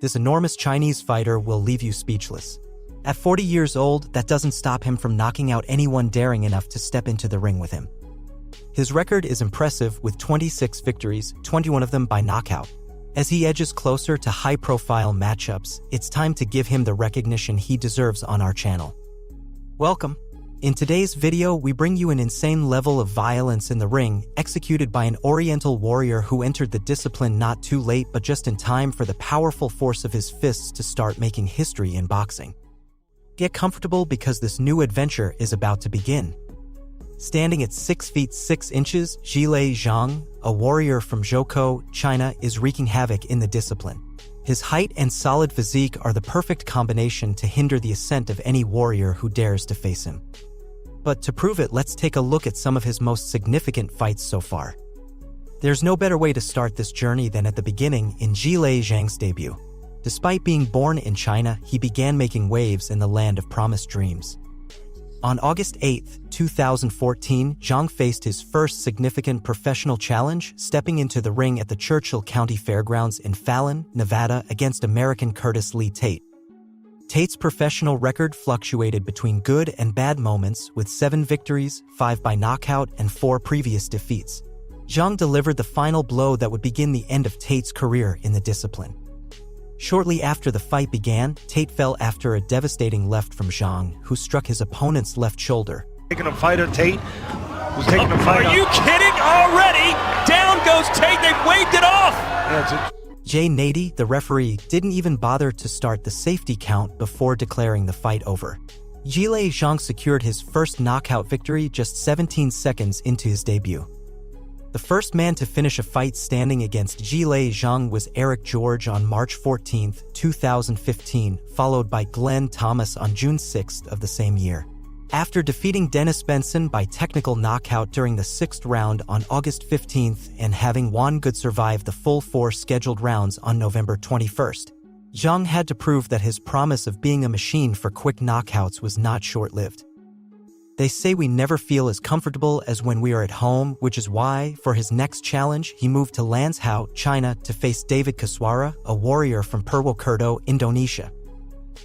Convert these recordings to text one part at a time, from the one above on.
This enormous Chinese fighter will leave you speechless. At 40 years old, that doesn't stop him from knocking out anyone daring enough to step into the ring with him. His record is impressive with 26 victories, 21 of them by knockout. As he edges closer to high-profile matchups, it's time to give him the recognition he deserves on our channel. Welcome. In today's video, we bring you an insane level of violence in the ring, executed by an oriental warrior who entered the discipline not too late but just in time for the powerful force of his fists to start making history in boxing. Get comfortable because this new adventure is about to begin. Standing at 6 feet 6 inches, Zhilei Zhang, a warrior from Zhou, China, is wreaking havoc in the discipline. His height and solid physique are the perfect combination to hinder the ascent of any warrior who dares to face him. But to prove it, let's take a look at some of his most significant fights so far. There's no better way to start this journey than at the beginning in Zhilei Zhang's debut. Despite being born in China, he began making waves in the land of promised dreams. On August 8, 2014, Zhang faced his first significant professional challenge, stepping into the ring at the Churchill County Fairgrounds in Fallon, Nevada, against American Curtis Lee Tate. Tate's professional record fluctuated between good and bad moments, with 7 victories, 5 by knockout, and 4 previous defeats. Zhang delivered the final blow that would begin the end of Tate's career in the discipline. Shortly after the fight began, Tate fell after a devastating left from Zhang, who struck his opponent's left shoulder. Taking a fighter, Tate. Who's taking a fighter? Are you kidding already? Down goes Tate. They've waved it off. Yeah, Jay Nady, the referee, didn't even bother to start the safety count before declaring the fight over. Zhilei Zhang secured his first knockout victory just 17 seconds into his debut. The first man to finish a fight standing against Zhilei Zhang was Eric George on March 14, 2015, followed by Glenn Thomas on June 6 of the same year. After defeating Dennis Benson by technical knockout during the 6th round on August 15 and having Juan Good survive the full 4 scheduled rounds on November 21, Zhang had to prove that his promise of being a machine for quick knockouts was not short-lived. They say we never feel as comfortable as when we are at home, which is why, for his next challenge, he moved to Landshau, China, to face David Koswara, a warrior from Purwokerto, Indonesia.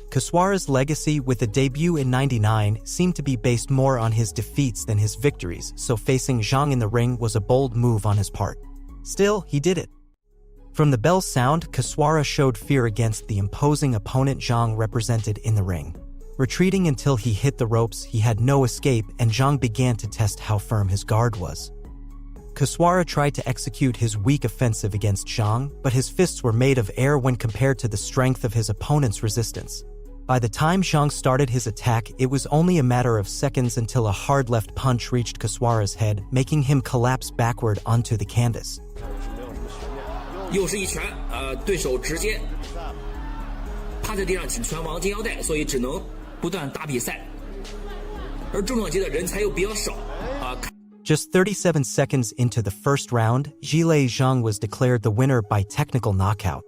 Koswara's legacy with a debut in '99 seemed to be based more on his defeats than his victories, so facing Zhang in the ring was a bold move on his part. Still, he did it. From the bell's sound, Koswara showed fear against the imposing opponent Zhang represented in the ring. Retreating until he hit the ropes, he had no escape, and Zhang began to test how firm his guard was. Koswara tried to execute his weak offensive against Zhang, but his fists were made of air when compared to the strength of his opponent's resistance. By the time Zhang started his attack, it was only a matter of seconds until a hard left punch reached Koswara's head, making him collapse backward onto the canvas. 又是一拳，对手直接趴在地上紧拳王金腰带，所以只能不断打比赛。而中长级的人才又比较少啊。Just 37 seconds into the first round, Zhilei Zhang was declared the winner by technical knockout.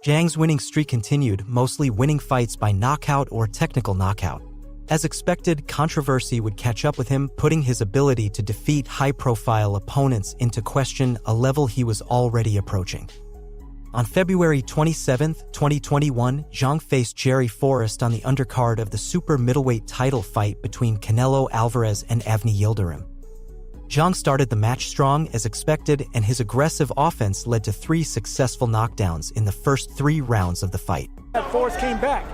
Zhang's winning streak continued, mostly winning fights by knockout or technical knockout. As expected, controversy would catch up with him, putting his ability to defeat high-profile opponents into question, a level he was already approaching. On February 27, 2021, Zhang faced Jerry Forrest on the undercard of the super middleweight title fight between Canelo Alvarez and Avni Yildirim. Zhang started the match strong as expected, and his aggressive offense led to 3 successful knockdowns in the first 3 rounds of the fight. Forrest came back.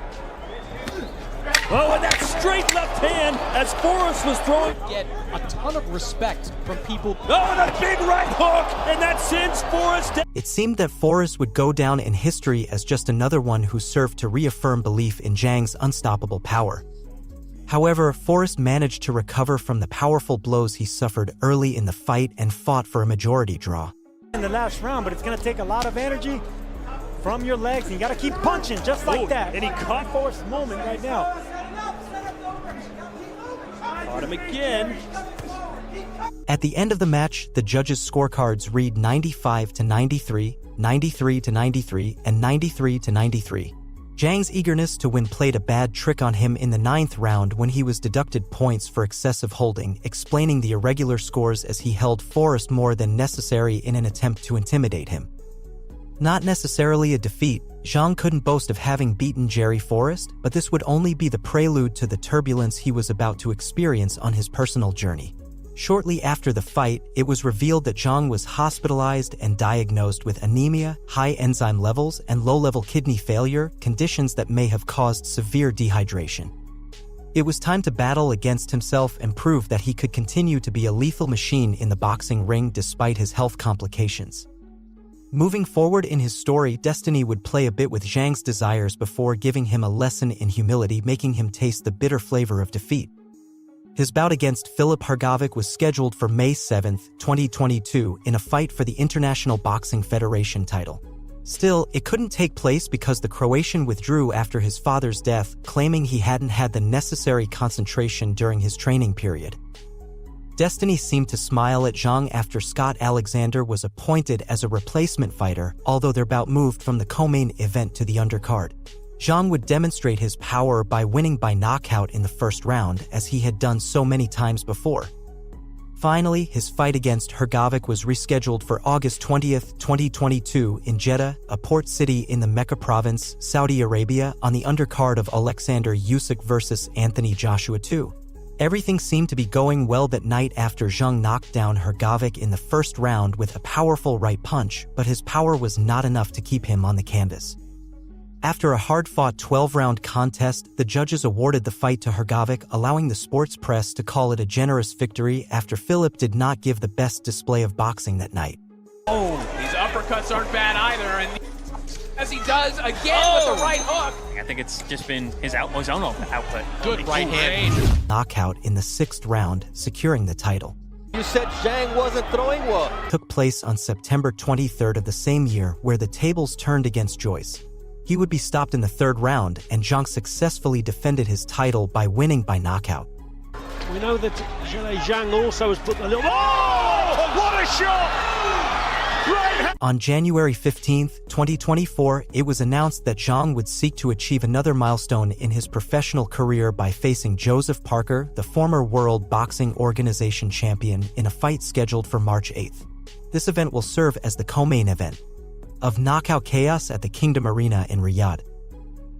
Oh, and that straight left hand as Forrest was throwing. Get a ton of respect from people. Oh, and a big right hook, and that sends Forrest down. It seemed that Forrest would go down in history as just another one who served to reaffirm belief in Zhang's unstoppable power. However, Forrest managed to recover from the powerful blows he suffered early in the fight and fought for a majority draw. In the last round, but it's going to take a lot of energy from your legs, and you got to keep punching just like that. And he caught Forrest's moment right now. Caught him again. At the end of the match, the judges' scorecards read 95-93, 93-93, and 93-93. Zhang's eagerness to win played a bad trick on him in the 9th round when he was deducted points for excessive holding, explaining the irregular scores as he held Forrest more than necessary in an attempt to intimidate him. Not necessarily a defeat, Zhang couldn't boast of having beaten Jerry Forrest, but this would only be the prelude to the turbulence he was about to experience on his personal journey. Shortly after the fight, it was revealed that Zhang was hospitalized and diagnosed with anemia, high enzyme levels, and low-level kidney failure, conditions that may have caused severe dehydration. It was time to battle against himself and prove that he could continue to be a lethal machine in the boxing ring despite his health complications. Moving forward in his story, destiny would play a bit with Zhang's desires before giving him a lesson in humility, making him taste the bitter flavor of defeat. His bout against Filip Hrgovic was scheduled for May 7, 2022, in a fight for the International Boxing Federation title. Still, it couldn't take place because the Croatian withdrew after his father's death, claiming he hadn't had the necessary concentration during his training period. Destiny seemed to smile at Zhang after Scott Alexander was appointed as a replacement fighter, although their bout moved from the co-main event to the undercard. Zhang would demonstrate his power by winning by knockout in the first round, as he had done so many times before. Finally, his fight against Hrgovic was rescheduled for August 20, 2022 in Jeddah, a port city in the Mecca province, Saudi Arabia, on the undercard of Alexander Usyk vs. Anthony Joshua II. Everything seemed to be going well that night after Zhang knocked down Hrgovic in the first round with a powerful right punch, but his power was not enough to keep him on the canvas. After a hard-fought 12-round contest, the judges awarded the fight to Hrgovic, allowing the sports press to call it a generous victory after Filip did not give the best display of boxing that night. Oh, these uppercuts aren't bad either, and as he does again with the right hook. I think it's just been his own output. Good right hand. Knockout in the 6th round, securing the title. You said Zhang wasn't throwing well. Took place on September 23rd of the same year, where the tables turned against Joyce. He would be stopped in the 3rd round, and Zhang successfully defended his title by winning by knockout. We know that Zhang also has put a little... Oh! What a shot! Right. On January 15, 2024, it was announced that Zhang would seek to achieve another milestone in his professional career by facing Joseph Parker, the former World Boxing Organization champion, in a fight scheduled for March 8th. This event will serve as the co-main event of Knockout Chaos at the Kingdom Arena in Riyadh.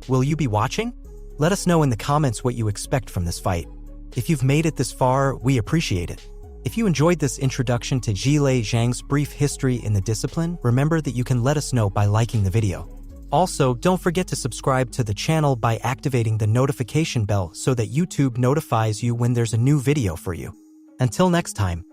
Will you be watching? Let us know in the comments what you expect from this fight. If you've made it this far, we appreciate it. If you enjoyed this introduction to Zhilei Zhang's brief history in the discipline, remember that you can let us know by liking the video. Also, don't forget to subscribe to the channel by activating the notification bell so that YouTube notifies you when there's a new video for you. Until next time,